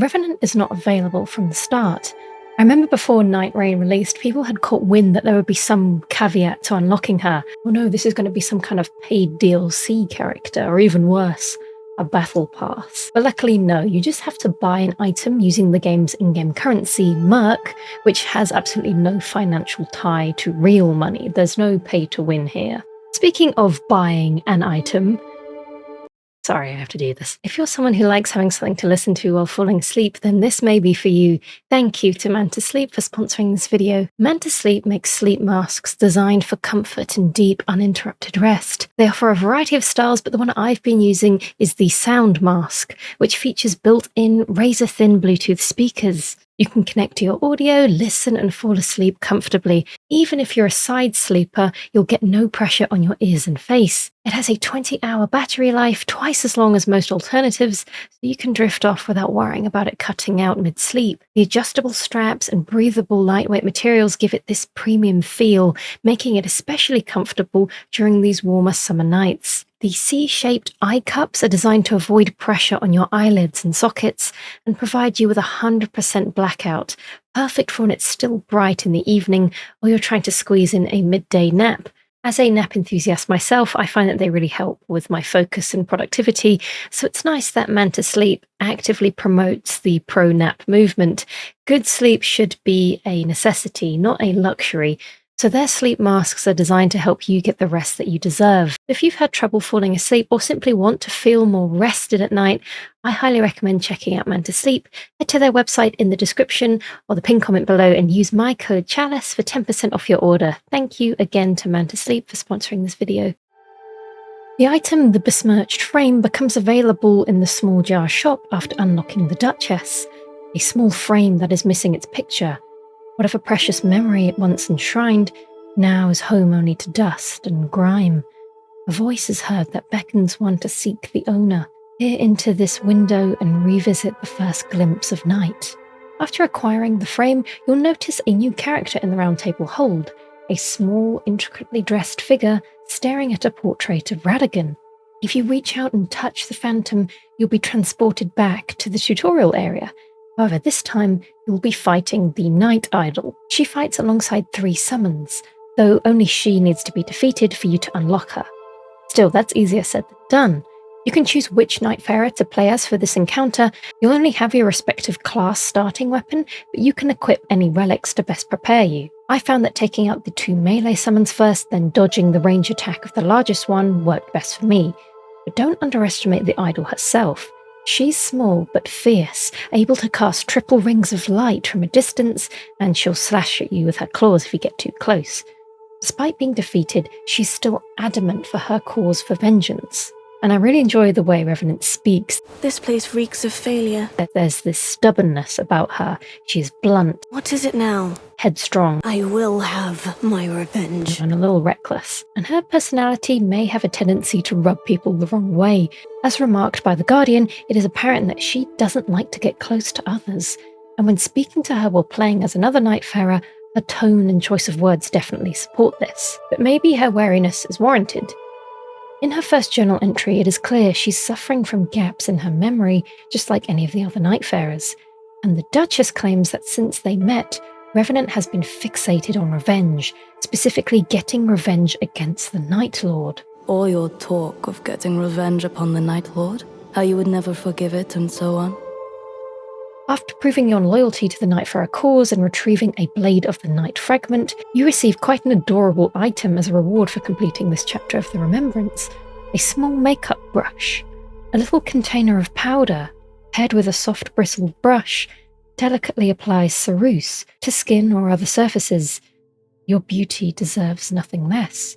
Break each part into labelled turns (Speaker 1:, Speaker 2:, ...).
Speaker 1: Revenant is not available from the start. I remember before Nightreign released, people had caught wind that there would be some caveat to unlocking her. Oh no, this is going to be some kind of paid DLC character, or even worse, a battle pass. But luckily no, you just have to buy an item using the game's in-game currency, Merc, which has absolutely no financial tie to real money. There's no pay to win here. Speaking of buying an item, sorry, I have to do this. If you're someone who likes having something to listen to while falling asleep, then this may be for you. Thank you to Manta Sleep for sponsoring this video. Manta Sleep makes sleep masks designed for comfort and deep, uninterrupted rest. They offer a variety of styles, but the one I've been using is the Sound Mask, which features built-in razor-thin Bluetooth speakers. You can connect to your audio, listen, and fall asleep comfortably. Even if you're a side sleeper, you'll get no pressure on your ears and face. It has a 20-hour battery life, twice as long as most alternatives, so you can drift off without worrying about it cutting out mid-sleep. The adjustable straps and breathable, lightweight materials give it this premium feel, making it especially comfortable during these warmer summer nights. The C-shaped eye cups are designed to avoid pressure on your eyelids and sockets and provide you with 100% blackout, perfect for when it's still bright in the evening or you're trying to squeeze in a midday nap. As a nap enthusiast myself, I find that they really help with my focus and productivity, so it's nice that Manta Sleep actively promotes the pro-nap movement. Good sleep should be a necessity, not a luxury. So their sleep masks are designed to help you get the rest that you deserve. If you've had trouble falling asleep or simply want to feel more rested at night, I highly recommend checking out Manta Sleep. Head to their website in the description or the pinned comment below and use my code CHALICE for 10% off your order. Thank you again to Manta Sleep for sponsoring this video. The item, the besmirched frame, becomes available in the small jar shop after unlocking the Duchess, a small frame that is missing its picture. Whatever precious memory it once enshrined, now is home only to dust and grime. A voice is heard that beckons one to seek the owner, peer into this window and revisit the first glimpse of night. After acquiring the frame, you'll notice a new character in the round table hold, a small, intricately dressed figure staring at a portrait of Radagon. If you reach out and touch the phantom, you'll be transported back to the tutorial area. However, this time, you'll be fighting the Night Idol. She fights alongside 3 summons, though only she needs to be defeated for you to unlock her. Still, that's easier said than done. You can choose which Nightfarer to play as for this encounter. You'll only have your respective class starting weapon, but you can equip any relics to best prepare you. I found that taking out the 2 melee summons first, then dodging the range attack of the largest one worked best for me. But don't underestimate the idol herself. She's small but fierce, able to cast triple rings of light from a distance, and she'll slash at you with her claws if you get too close. Despite being defeated, she's still adamant for her cause for vengeance. And I really enjoy the way Revenant speaks.
Speaker 2: This place reeks of failure.
Speaker 1: There's this stubbornness about her. She's blunt.
Speaker 2: What is it now?
Speaker 1: Headstrong.
Speaker 2: I will have my revenge.
Speaker 1: And a little reckless. And her personality may have a tendency to rub people the wrong way. As remarked by The Guardian, it is apparent that she doesn't like to get close to others. And when speaking to her while playing as another Nightfarer, her tone and choice of words definitely support this. But maybe her wariness is warranted. In her first journal entry, it is clear she's suffering from gaps in her memory, just like any of the other Nightfarers. And the Duchess claims that since they met, Revenant has been fixated on revenge, specifically getting revenge against the Night Lord.
Speaker 2: All your talk of getting revenge upon the Night Lord, how you would never forgive it, and so on.
Speaker 1: After proving your loyalty to the Nightfarer cause and retrieving a Blade of the Night fragment, you receive quite an adorable item as a reward for completing this chapter of the Remembrance. A small makeup brush. A little container of powder, paired with a soft bristled brush, delicately applies Ceruse to skin or other surfaces. Your beauty deserves nothing less.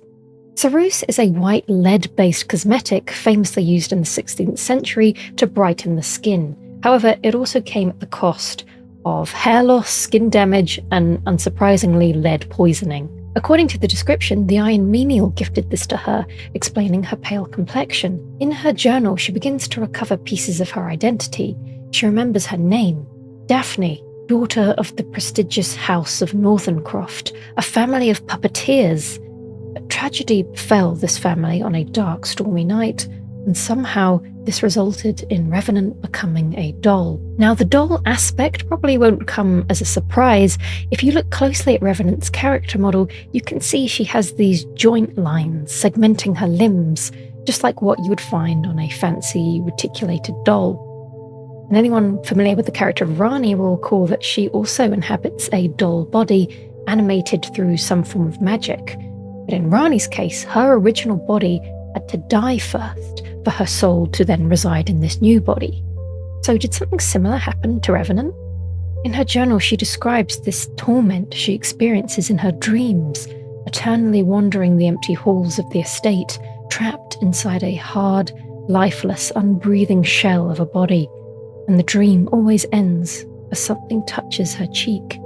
Speaker 1: Ceruse is a white lead-based cosmetic famously used in the 16th century to brighten the skin. However, it also came at the cost of hair loss, skin damage, and unsurprisingly, lead poisoning. According to the description, the Iron Menial gifted this to her, explaining her pale complexion. In her journal, she begins to recover pieces of her identity. She remembers her name, Daphne, daughter of the prestigious House of Northerncroft, a family of puppeteers. But tragedy befell this family on a dark, stormy night, and somehow This resulted in Revenant becoming a doll. Now, the doll aspect probably won't come as a surprise. If you look closely at Revenant's character model, you can see she has these joint lines segmenting her limbs, just like what you would find on a fancy reticulated doll. And anyone familiar with the character of Rani will recall that she also inhabits a doll body, animated through some form of magic. But in Rani's case, her original body had to die first for her soul to then reside in this new body. So did something similar happen to Revenant? In her journal, she describes this torment she experiences in her dreams, eternally wandering the empty halls of the estate, trapped inside a hard, lifeless, unbreathing shell of a body. And the dream always ends as something touches her cheek.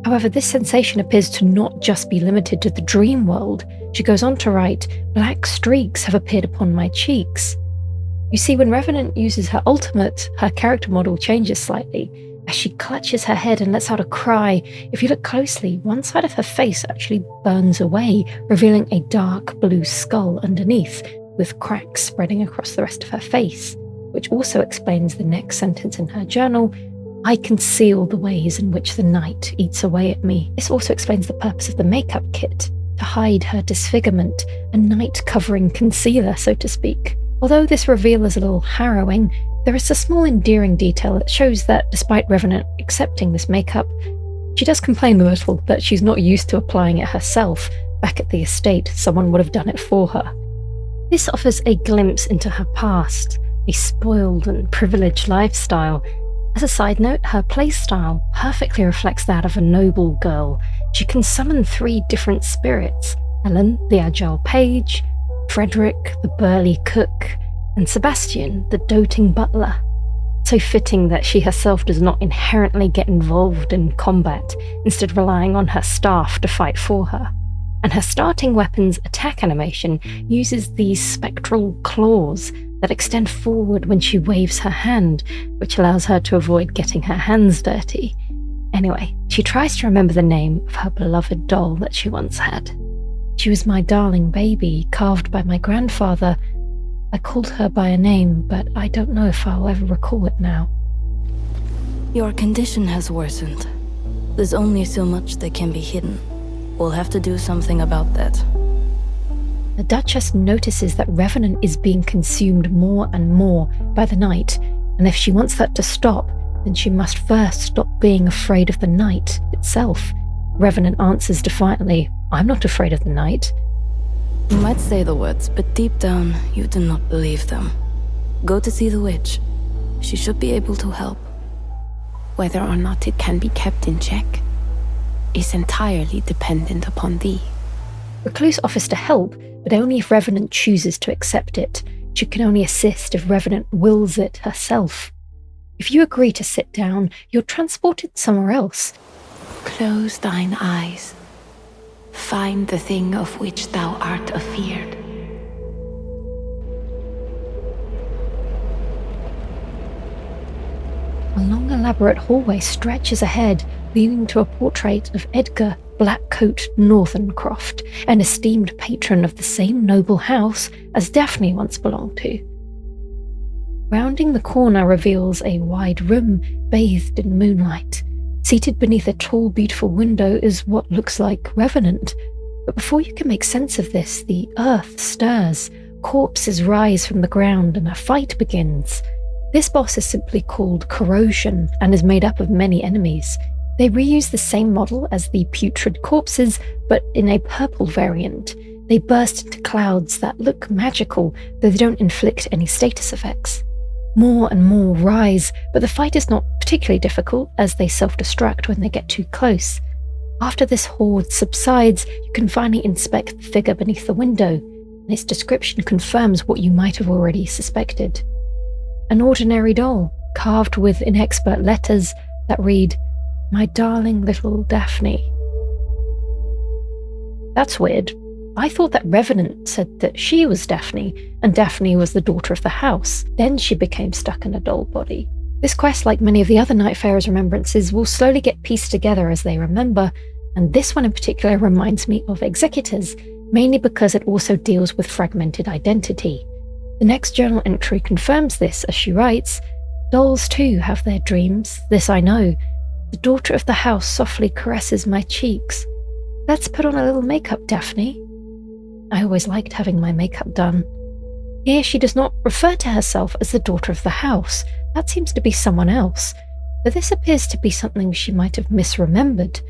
Speaker 1: However, this sensation appears to not just be limited to the dream world. She goes on to write, "Black streaks have appeared upon my cheeks." You see, when Revenant uses her ultimate, her character model changes slightly. As she clutches her head and lets out a cry, if you look closely, one side of her face actually burns away, revealing a dark blue skull underneath, with cracks spreading across the rest of her face, which also explains the next sentence in her journal, "I can see all the ways in which the night eats away at me." This also explains the purpose of the makeup kit, to hide her disfigurement, a night-covering concealer, so to speak. Although this reveal is a little harrowing, there is a small endearing detail that shows that despite Revenant accepting this makeup, she does complain a little that she's not used to applying it herself. Back at the estate, someone would have done it for her. This offers a glimpse into her past, a spoiled and privileged lifestyle. As a side note, her playstyle perfectly reflects that of a noble girl. She can summon 3 different spirits: Sellen, the agile page, Frederick, the burly cook, and Sebastian, the doting butler. So fitting that she herself does not inherently get involved in combat, instead relying on her staff to fight for her. And her starting weapon's attack animation uses these spectral claws that extend forward when she waves her hand, which allows her to avoid getting her hands dirty. Anyway, she tries to remember the name of her beloved doll that she once had. "She was my darling baby, carved by my grandfather. I called her by a name, but I don't know if I'll ever recall it now."
Speaker 2: Your condition has worsened. There's only so much that can be hidden. We'll have to do something about that.
Speaker 1: The Duchess notices that Revenant is being consumed more and more by the night, and if she wants that to stop, then she must first stop being afraid of the night itself. Revenant answers defiantly, "I'm not afraid of the night."
Speaker 2: You might say the words, but deep down, you do not believe them. Go to see the witch. She should be able to help.
Speaker 3: Whether or not it can be kept in check is entirely dependent upon thee.
Speaker 1: Recluse offers to help, but only if Revenant chooses to accept it. She can only assist if Revenant wills it herself. If you agree to sit down, you're transported somewhere else.
Speaker 3: Close thine eyes. Find the thing of which thou art afeared.
Speaker 1: A long, elaborate hallway stretches ahead, leading to a portrait of Edgar, Blackcoat Northerncroft, an esteemed patron of the same noble house as Daphne once belonged to. Rounding the corner reveals a wide room bathed in moonlight. Seated beneath a tall, beautiful window is what looks like Revenant. But before you can make sense of this, the earth stirs, corpses rise from the ground, and a fight begins. This boss is simply called Corrosion and is made up of many enemies. They reuse the same model as the putrid corpses, but in a purple variant. They burst into clouds that look magical, though they don't inflict any status effects. More and more rise, but the fight is not particularly difficult as they self-destruct when they get too close. After this horde subsides, you can finally inspect the figure beneath the window, and its description confirms what you might have already suspected. An ordinary doll, carved with inexpert letters that read, "My darling little Daphne." That's weird. I thought that Revenant said that she was Daphne, and Daphne was the daughter of the house. Then she became stuck in a doll body. This quest, like many of the other Nightfarer's remembrances, will slowly get pieced together as they remember, and this one in particular reminds me of Executors, mainly because it also deals with fragmented identity. The next journal entry confirms this as she writes, "Dolls too have their dreams, this I know. The daughter of the house softly caresses my cheeks. Let's put on a little makeup, Daphne." I always liked having my makeup done. Here she does not refer to herself as the daughter of the house. That seems to be someone else. But this appears to be something she might have misremembered.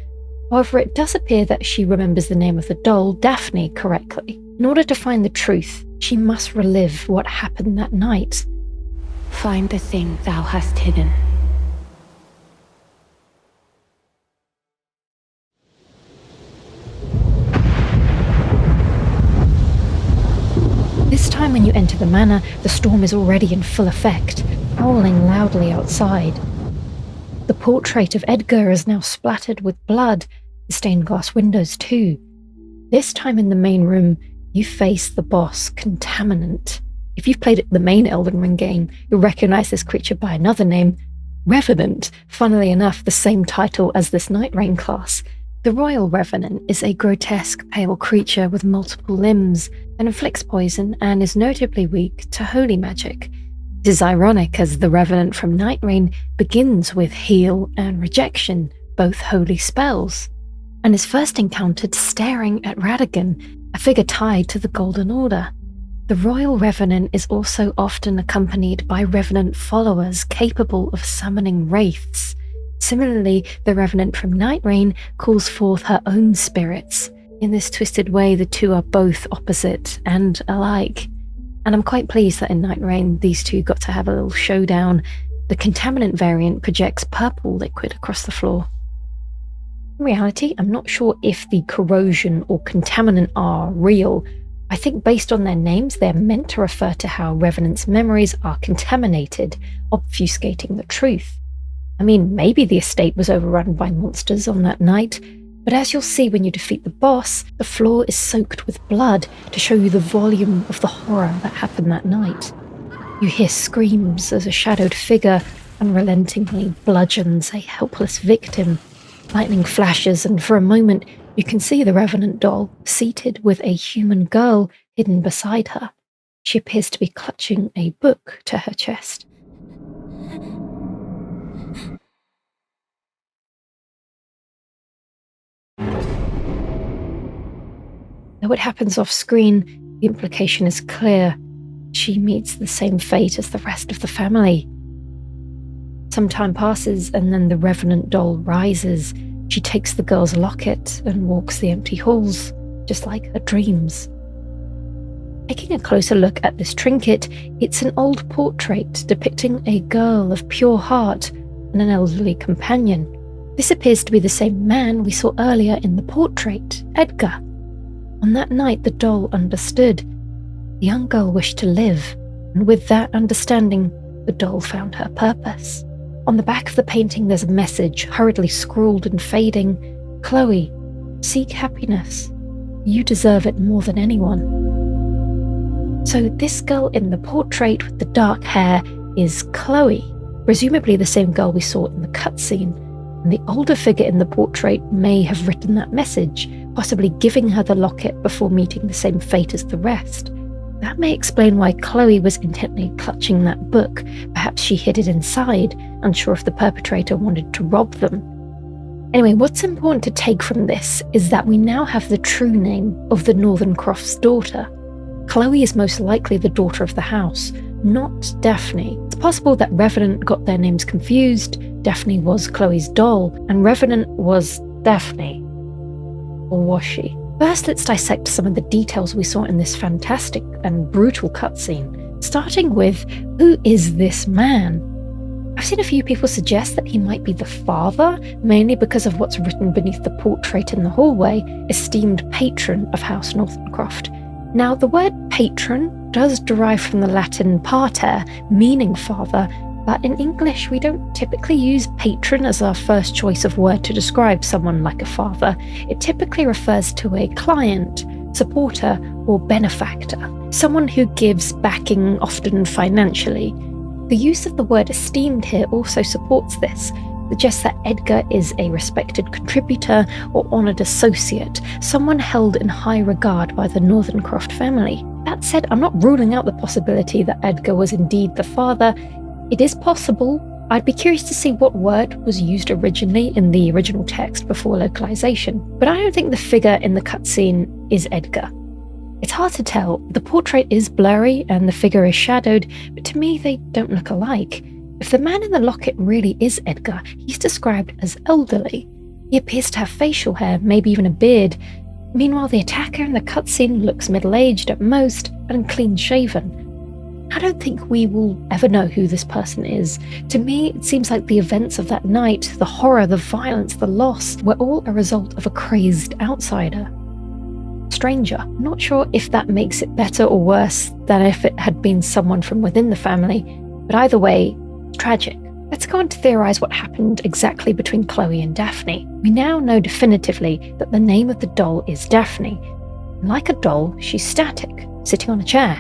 Speaker 1: However, it does appear that she remembers the name of the doll, Daphne, correctly. In order to find the truth, she must relive what happened that night.
Speaker 3: Find the thing thou hast hidden.
Speaker 1: This time when you enter the manor, the storm is already in full effect, howling loudly outside. The portrait of Edgar is now splattered with blood, the stained glass windows too. This time in the main room, you face the boss, Contaminant. If you've played the main Elden Ring game, you'll recognize this creature by another name, Revenant, funnily enough the same title as this Nightreign class. The Royal Revenant is a grotesque pale creature with multiple limbs and inflicts poison and is notably weak to holy magic. It is ironic as the Revenant from Nightreign begins with heal and rejection, both holy spells, and is first encountered staring at Radagon, a figure tied to the Golden Order. The Royal Revenant is also often accompanied by Revenant followers capable of summoning wraiths. Similarly, the Revenant from Nightreign calls forth her own spirits. In this twisted way, the two are both opposite and alike. And I'm quite pleased that in Nightreign, these two got to have a little showdown. The Contaminant variant projects purple liquid across the floor. In reality, I'm not sure if the corrosion or contaminant are real. I think based on their names, they're meant to refer to how Revenant's memories are contaminated, obfuscating the truth. I mean, maybe the estate was overrun by monsters on that night, but as you'll see when you defeat the boss, the floor is soaked with blood to show you the volume of the horror that happened that night. You hear screams as a shadowed figure unrelentingly bludgeons a helpless victim. Lightning flashes, and for a moment you can see the Revenant doll seated with a human girl hidden beside her. She appears to be clutching a book to her chest. Though it happens off screen, the implication is clear. She meets the same fate as the rest of the family. Some time passes and then the Revenant doll rises. She takes the girl's locket and walks the empty halls, just like her dreams. Taking a closer look at this trinket, it's an old portrait depicting a girl of pure heart and an elderly companion. This appears to be the same man we saw earlier in the portrait, Edgar. On that night, the doll understood. The young girl wished to live, and with that understanding, the doll found her purpose. On the back of the painting, there's a message hurriedly scrawled and fading. "Chloe, seek happiness. You deserve it more than anyone." So this girl in the portrait with the dark hair is Chloe, presumably the same girl we saw in the cutscene. And the older figure in the portrait may have written that message, possibly giving her the locket before meeting the same fate as the rest. That may explain why Chloe was intently clutching that book. Perhaps she hid it inside, unsure if the perpetrator wanted to rob them. Anyway, what's important to take from this is that we now have the true name of the Northern Croft's daughter. Chloe is most likely the daughter of the house, not Daphne. It's possible that Revenant got their names confused. Daphne was Chloe's doll, and Revenant was Daphne. Or was she? First, let's dissect some of the details we saw in this fantastic and brutal cutscene, starting with, who is this man? I've seen a few people suggest that he might be the father, mainly because of what's written beneath the portrait in the hallway, Esteemed Patron of House Northern-Croft. Now, the word patron does derive from the Latin pater, meaning father, but in English we don't typically use patron as our first choice of word to describe someone like a father. It typically refers to a client, supporter, or benefactor, someone who gives backing, often financially. The use of the word esteemed here also supports this, suggests that Edgar is a respected contributor or honoured associate, someone held in high regard by the Northern Croft family. That said, I'm not ruling out the possibility that Edgar was indeed the father. It is possible. I'd be curious to see what word was used originally in the original text before localization, but I don't think the figure in the cutscene is Edgar. It's hard to tell. The portrait is blurry and the figure is shadowed, but to me they don't look alike. If the man in the locket really is Edgar, he's described as elderly. He appears to have facial hair, maybe even a beard. Meanwhile, the attacker in the cutscene looks middle-aged at most and clean-shaven. I don't think we will ever know who this person is. To me, it seems like the events of that night, the horror, the violence, the loss, were all a result of a crazed outsider. Stranger. I'm not sure if that makes it better or worse than if it had been someone from within the family, but either way, it's tragic. Let's go on to theorize what happened exactly between Chloe and Daphne. We now know definitively that the name of the doll is Daphne. Like a doll, she's static, sitting on a chair.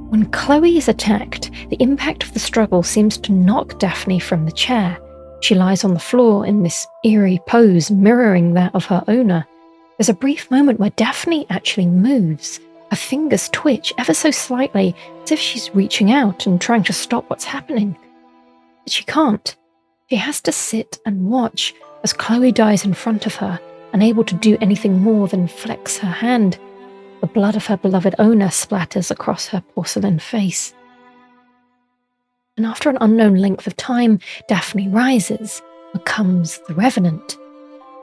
Speaker 1: When Chloe is attacked, the impact of the struggle seems to knock Daphne from the chair. She lies on the floor in this eerie pose mirroring that of her owner. There's a brief moment where Daphne actually moves. Her fingers twitch ever so slightly, as if she's reaching out and trying to stop what's happening. But she can't. She has to sit and watch as Chloe dies in front of her, unable to do anything more than flex her hand. The blood of her beloved owner splatters across her porcelain face. And after an unknown length of time, Daphne rises, becomes the Revenant.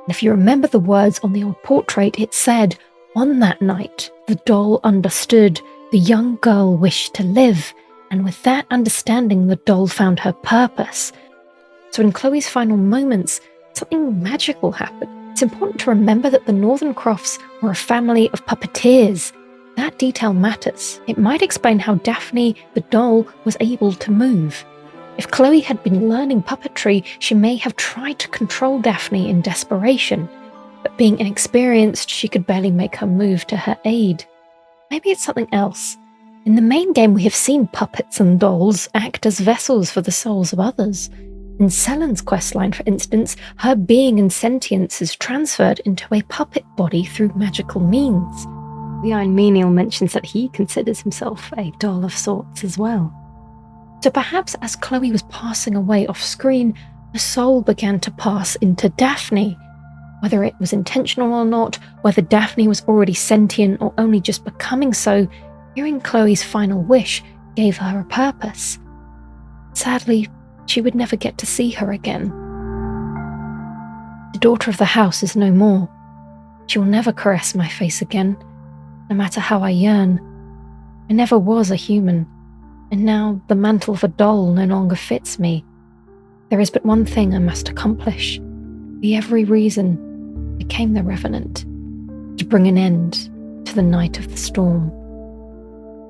Speaker 1: And if you remember the words on the old portrait, it said, "On that night, the doll understood, the young girl wished to live, and with that understanding, the doll found her purpose." So in Chloe's final moments, something magical happened. It's important to remember that the Northern Crofts were a family of puppeteers. That detail matters. It might explain how Daphne the doll was able to move. If Chloe had been learning puppetry, she may have tried to control Daphne in desperation, but being inexperienced, she could barely make her move to her aid. Maybe it's something else. In the main game, we have seen puppets and dolls act as vessels for the souls of others. In Sellen's questline, for instance, her being and sentience is transferred into a puppet body through magical means. The Iron Menial mentions that he considers himself a doll of sorts as well. So perhaps as Chloe was passing away off screen, her soul began to pass into Daphne. Whether it was intentional or not, whether Daphne was already sentient or only just becoming so, hearing Chloe's final wish gave her a purpose. Sadly, she would never get to see her again. The daughter of the house is no more. She will never caress my face again, no matter how I yearn. I never was a human, and now the mantle of a doll no longer fits me. There is but one thing I must accomplish. For every reason, I became the Revenant, to bring an end to the night of the storm.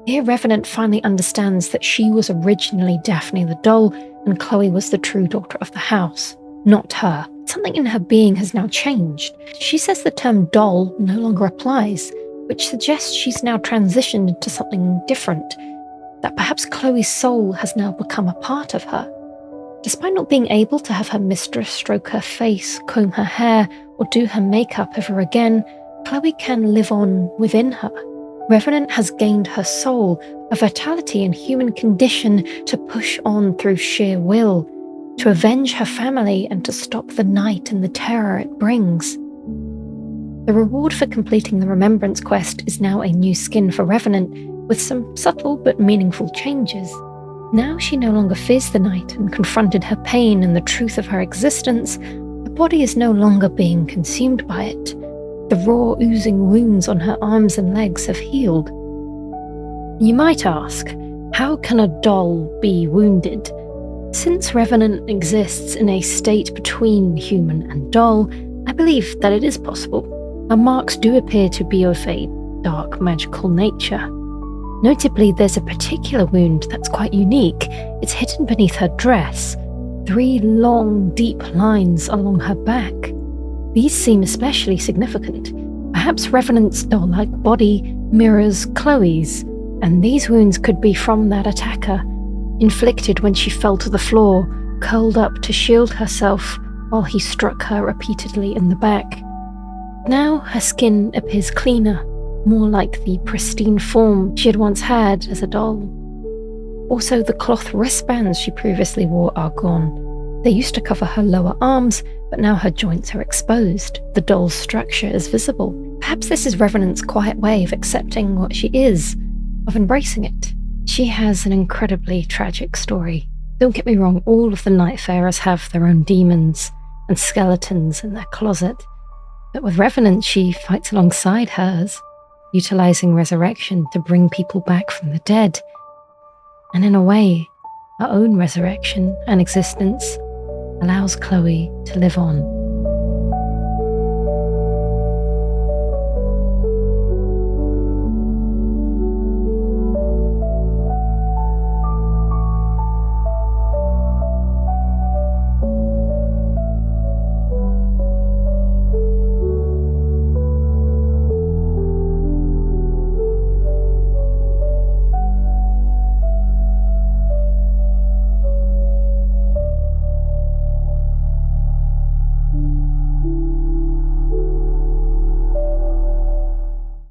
Speaker 1: Here Revenant finally understands that she was originally Daphne the doll, and Chloe was the true daughter of the house, not her. Something in her being has now changed. She says the term doll no longer applies, which suggests she's now transitioned into something different, that perhaps Chloe's soul has now become a part of her. Despite not being able to have her mistress stroke her face, comb her hair, or do her makeup ever again, Chloe can live on within her. Revenant has gained her soul, a vitality and human condition to push on through sheer will, to avenge her family and to stop the night and the terror it brings. The reward for completing the Remembrance quest is now a new skin for Revenant, with some subtle but meaningful changes. Now she no longer fears the night and confronted her pain and the truth of her existence, her body is no longer being consumed by it. The raw, oozing wounds on her arms and legs have healed. You might ask, how can a doll be wounded? Since Revenant exists in a state between human and doll, I believe that it is possible. Her marks do appear to be of a dark, magical nature. Notably, there's a particular wound that's quite unique. It's hidden beneath her dress. 3 long, deep lines along her back. These seem especially significant. Perhaps Revenant's doll-like body mirrors Chloe's, and these wounds could be from that attacker, inflicted when she fell to the floor, curled up to shield herself while he struck her repeatedly in the back. Now her skin appears cleaner, more like the pristine form she had once had as a doll. Also, the cloth wristbands she previously wore are gone. They used to cover her lower arms, but now her joints are exposed. The doll's structure is visible. Perhaps this is Revenant's quiet way of accepting what she is, of embracing it. She has an incredibly tragic story. Don't get me wrong, all of the Nightfarers have their own demons and skeletons in their closet. But with Revenant, she fights alongside hers, utilizing resurrection to bring people back from the dead. And in a way, her own resurrection and existence allows Chloe to live on.